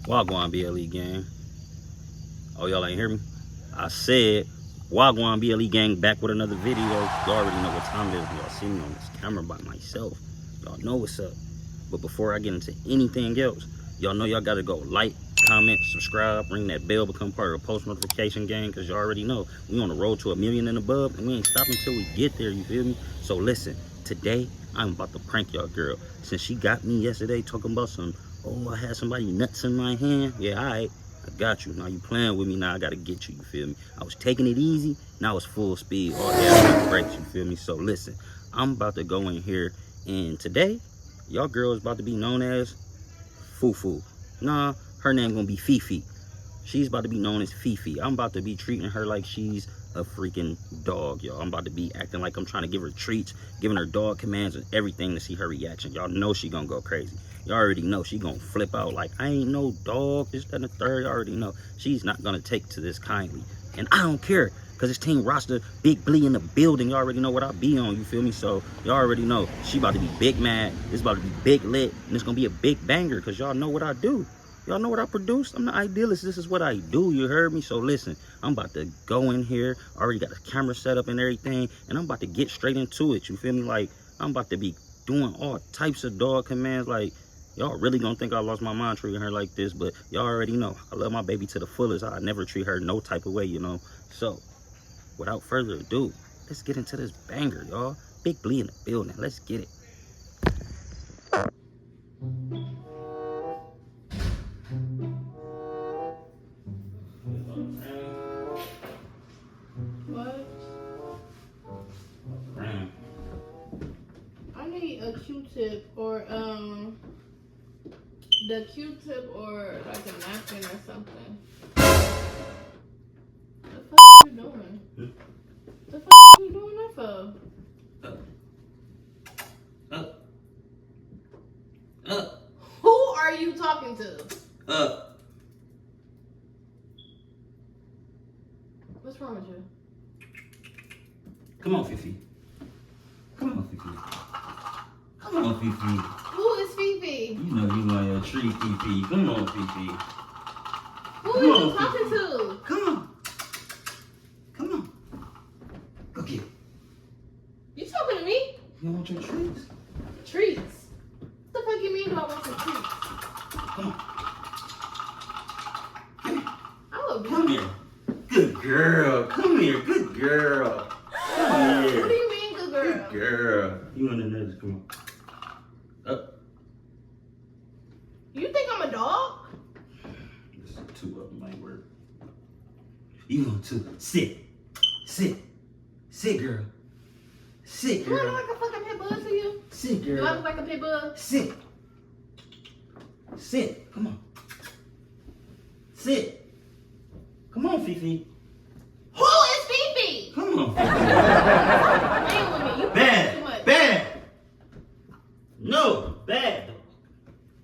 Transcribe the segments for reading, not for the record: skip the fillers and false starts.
Wagwan BLE gang. Oh, y'all ain't hear me? I said Wagwan BLE gang back with another video. Y'all already know what time it is. Y'all see me on this camera by myself. Y'all know what's up. But before I get into anything else, y'all know y'all gotta go like, comment, subscribe, ring that bell, become part of the post notification gang, because y'all already know we on the road to 1 million and above, and we ain't stopping until we get there, you feel me? So listen, today I'm about to prank y'all girl. Since she got me yesterday talking about some, oh, I had somebody nuts in my hand. Yeah, all right, I got you. Now you playing with me, now I gotta get you, you feel me? I was taking it easy, now it's full speed. Oh yeah, brakes, you feel me? So listen, I'm about to go in here, and today, y'all girl is about to be known as Fufu. Nah, her name gonna be Fifi. She's about to be known as Fifi. I'm about to be treating her like she's a freaking dog, y'all. I'm about to be acting like I'm trying to give her treats, giving her dog commands and everything to see her reaction. Y'all know she gonna go crazy. Y'all already know she gonna flip out like, I ain't no dog, this, that, and the third. Y'all already know she's not gonna take to this kindly. And I don't care, because it's Team Roster, Big Blee in the building. Y'all already know what I be on, you feel me? So y'all already know she about to be big mad. It's about to be big lit, and it's gonna be a big banger, because y'all know what I do. Y'all know what I produce. I'm the idealist. This is what I do. You heard me? So listen, I'm about to go in here. I already got a camera set up and everything, and I'm about to get straight into it. You feel me? Like, I'm about to be doing all types of dog commands. Like, y'all really gonna think I lost my mind treating her like this, but y'all already know I love my baby to the fullest. I never treat her no type of way, you know. So without further ado, let's get into this banger, y'all. Big Blee in the building. Let's get it. What? I need a Q-tip or the Q-tip or like a napkin or something. What the f*** you doing? The f*** you doing that for? Who are you talking to? What's wrong with you? Come on, Fifi. Come on, Fifi. Come on, Fifi. Who is Fifi? You know you want your treat, Fifi. Come on, Fifi. Who are you talking to? Come on. Come on. Go get it. You talking to me? You want your treats? Treats? What the fuck you mean do I want some treats? Come on. Come here. I will be. Come here. Good girl. Come here. Good girl. Come here. What do you mean, good girl? Good girl. You want the nuts? Come on. Up. You think I'm a dog? This two of them might work. You want to sit. Sit. Sit, girl. Sit, Do I girl. look like a fucking pit bull to you? Sit, girl. Do I look like a pit bull? Sit. Sit. Come on. Sit. Come on, Fifi. Who is Fifi? Come on, Fifi. Playing with me. You Bad. too much. Bad. No. Bad.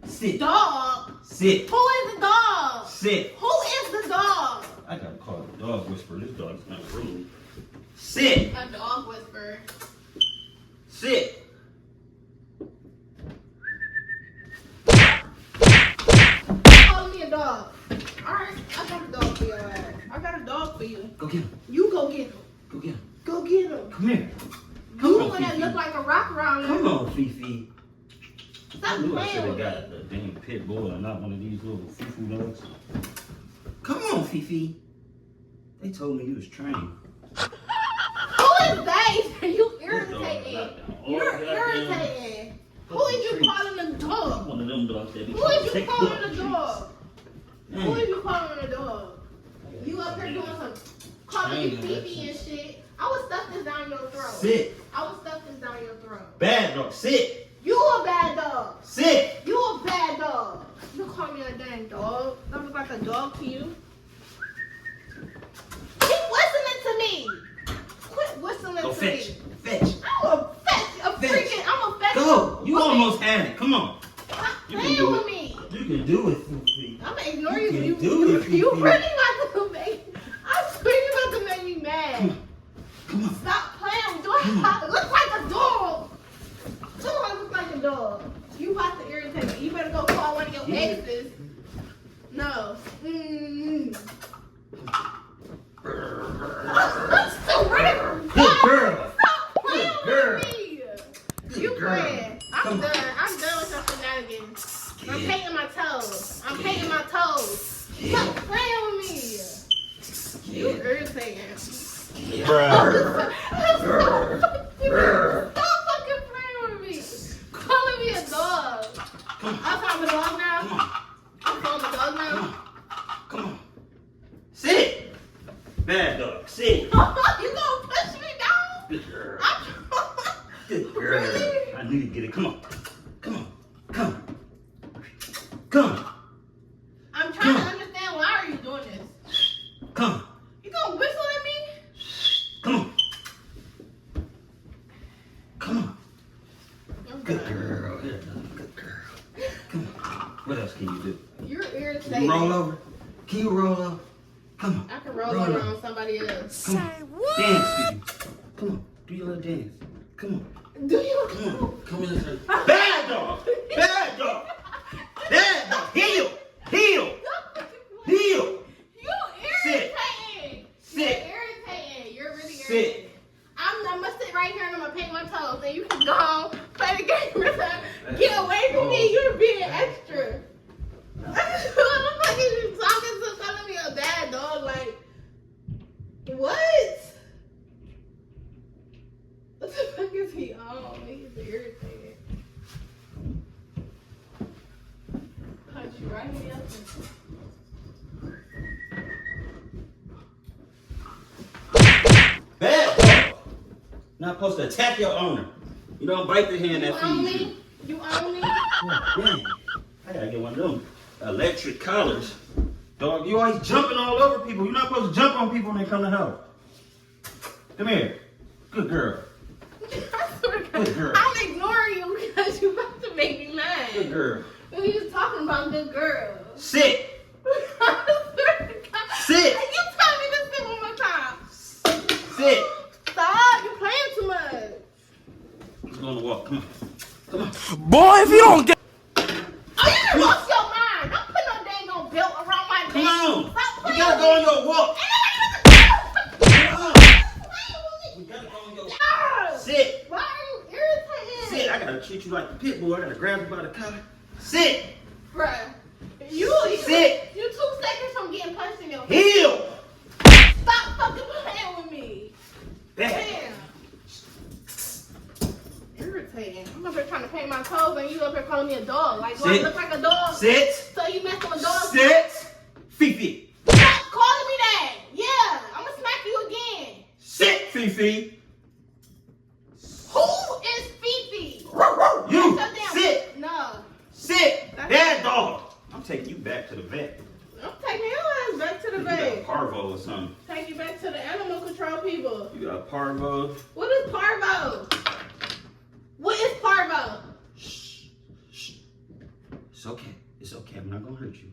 Sit. Dog. Sit. Who is the dog? Sit. Who is the dog? I gotta call the dog whisperer. This dog's not rude. Sit. A dog whisperer. Sit. Calling me a dog. Alright, I got a dog for your ass. I got a dog for you. Go get him. You go get him. Go get him. Go get him. Come here. You Come the on, one that Fifi. look like a rock around there. Come on, Fifi. I Stop knew I should playing have with got me. a damn pit bull and not one of these little foo-foo dogs. Come on, Fifi. They told me you was trained. Who is that? You irritating. You're irritating. Who is you calling a dog? One of them dogs that be Who is you take calling the a dog? treats. Who is you calling a dog? You up here doing some calling me Fifi and shit. I would stuff this down your throat. Sit. I would stuff this down your throat. Bad dog. Sit. You a bad dog. Sit. You a bad dog. You call me a damn dog. That look like a dog to you. Keep whistling to me. Quit whistling Go to fetch. me. Fetch. I'm a fetch. I'm a fetch. Go. You What? almost had it. Come on. Stop You can playing do with it. me. You can do it, Fifi. I'm gonna ignore You you. can do it, You Fifi. really about to make. I swear you about to make me mad. Come on. Stop playing. Do I look like a dog? Do I look like a dog? You about to irritate me. You better go call one of your exes. No. I'm so ready. Good girl. Stop playing Good girl. with me. Good You girl. friend. I'm done. I'm done with your shenanigans. I'm painting my toes. I'm painting my toes. Stop playing with me. You irritating. Bruh. Stop fucking playing with me. Calling me a dog. I'm calling the dog now. Come on. I'm calling the dog now. Come on. Sit. Bad dog. Sit. You gonna push me down? Good girl. I'm Good girl. Really? I knew you'd get it. Come on. Come on. Come. Come. I'm trying to understand why are you doing this? Come. You gonna whistle at me? Come on. Come on. I'm Good done. girl. Good girl. Come on. What else can you do? You're Can irritating. you roll over? Can you roll over? Come on. I can roll over on somebody else. Come on. Dance with you. Come on. Do your little dance. Come on. Do you? Come on. Come in this. Bad dog. Bad dog. Bad dog. Heel. Heel. Heel. You irritating. Sit. You're irritating. You're really Sit. irritating. I'm gonna sit right here and I'm gonna paint my toes and you can go home, play the game. Get away from me. You're being extra. What the fuck is you talking to? Calling me a bad dog? Like, what? What the fuck is he on? He's irritated. Punch you right in the face. Bad dog. Not supposed to attack your owner. You don't bite the hand You that own feeds you. me? You own me? Dang. I gotta get one of them electric collars. Dog, you always jumping all over people. You're not supposed to jump on people when they come to help. Come here. Good girl. I swear to God, Good girl. I'm ignoring you because you about to make me mad. Good girl. We just talking about good girls. Sit. I swear to God. Sit. You tell me to sit one more time. Sit. Stop. You're playing too much. Let's go on the walk. Come on. Come on. Boy, if you don't get Oh, you done lost your mind. Don't put no dang on belt around my neck. Come on. Stop You playing gotta with go on me. your walk. Come on. You gotta go on your on. Sit. Why are you irritating? Sit. I gotta treat you like the pit bull. I gotta grab you by the collar. Sit. Bruh. You Sit. You 2 seconds from getting punched in your head. Heel. Stop fucking playing with me. Bad. Damn. Irritating. I'm up here trying to paint my toes and you up here calling me a dog. Like, do I Sit. look like a dog? Sit. So you messing with dogs? Sit. Fifi. Stop calling me that. Yeah. I'm gonna smack you again. Sit, Fifi. Who is Fifi? You. That's your damn- Sit. No. Sit. Bad dog. I'm taking you back to the vet. I'm taking your ass back to the You got vet. parvo or something. Take you back to the animal control people. You got parvo. What is parvo? What is parvo? Shh. Shh. It's okay. It's okay. I'm not gonna hurt you.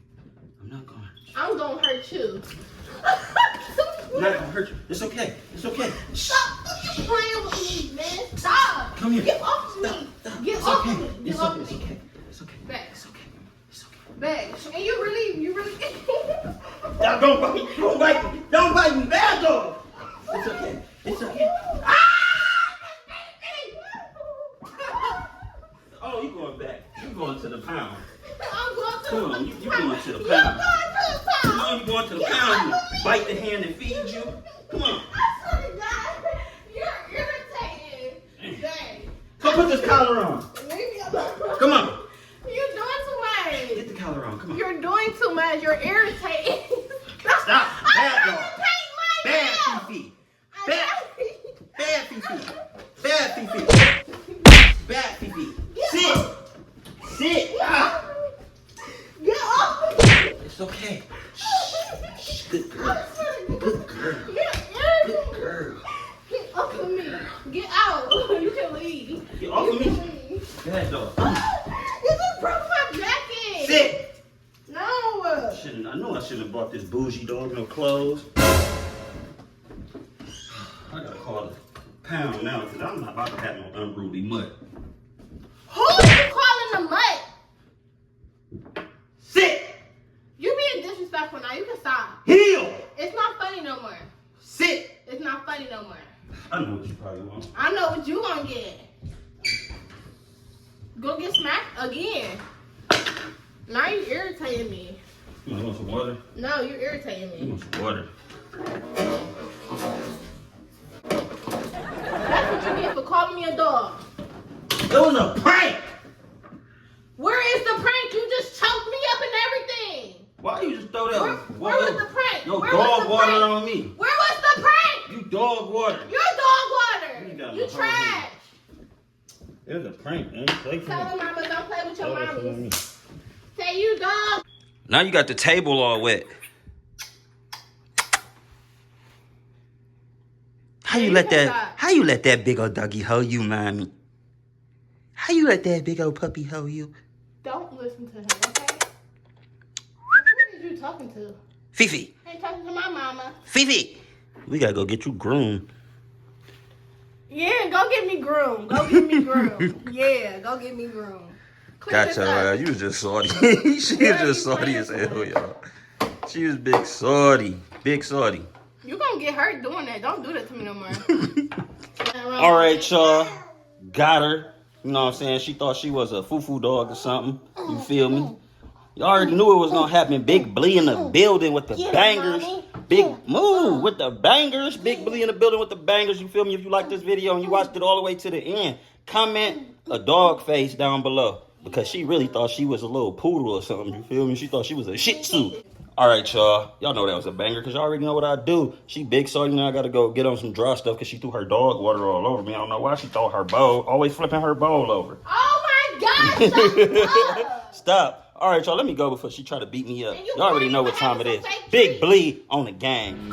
I'm not gonna hurt you. I'm gonna hurt you. I'm not gonna hurt you. It's okay. It's okay. Shh. Stop fucking playing with me, man. Stop. Come here. Get off of me. Stop. Get It's off okay. of me. Get It's off okay. of It's me. okay. It's okay. Back. It's okay. It's okay. Back. And you really. Now, don't bite me. Don't bite me. Don't bite me. Bad dog. It's okay. It's okay. Oh, you going back. You going to the pound. I'm going to Come the on, you pound. going to the You're pound. going to the Come pound. on, you going to the Get pound. off of me. Bite the hand that feeds you. Come on. I swear to God, you're irritating. Dang. Come put this collar on. Leave me alone. Come on. You're doing too much. Get the collar on. Come on. You're doing too much. You're irritating. Stop. Bad dog. I Bad nails. Fifi. I Bad. nails. Bad Fifi. Bad Fifi. Bad Fifi. Sit. Sit. Ah. Get off of me. It's okay. Shh. Good girl. Good girl. Good girl. Get off of me. Get out. You can leave. Get off of You me. can leave. Bad dog. You just broke my jacket. Sit. No. I know I shouldn't have bought this bougie dog no clothes. I gotta call the pound now because I'm not about to have no unruly mutt. Who are you calling a mutt? Sit. You being Now you can stop. Heel! It's not funny no more. Sit! It's not funny no more. I know what you probably want. I know what you gonna get. Go get smacked again. Now you irritating me. You want some water? No, you irritating You me. want some water? That's what you get for calling me a dog. It was a prank! Where is the prank? You just choked me up and everything. Why you just throw that Where was the prank? Your Where dog was the water prank? on me? Where was the prank? You dog water. You're dog water. got You no trash. It was a prank, man. Play for Tell me. the mama don't play with your Play for mommies. me. Say you dog. Now you got the table all wet. How you let that big old doggy hold you, mommy? How you let that big old puppy hold you? Don't listen to him, okay? Who are you talking to? Fifi. I ain't talking to my mama. Fifi. We gotta go get you groomed. Yeah, go get me groomed. Go get me groomed. Yeah, go get me groomed. Clean this up. You was just salty. She was just salty as hell, y'all. She was big salty. Big salty. You gonna get hurt doing that. Don't do that to me no more. All right, y'all. Got her. You know what I'm saying? She thought she was a foo-foo dog or something. You feel me? You already knew it was gonna happen. Big Blee in the building with the bangers. Big move with the bangers. Big Blee in the building with the bangers. You feel me? If you like this video and you watched it all the way to the end, comment a dog face down below. Because she really thought she was a little poodle or something. You feel me? She thought she was a shih tzu. All right, y'all. Y'all know that was a banger because y'all already know what I do. She big salty. Now I got to go get on some dry stuff because she threw her dog water all over me. I don't know why she threw her bowl. Always flipping her bowl over. Oh my gosh, shut up. Stop. All right, y'all. Let me go before she try to beat me up. And you Y'all already know what probably time it is. have some fake Big treats. Blee on the gang.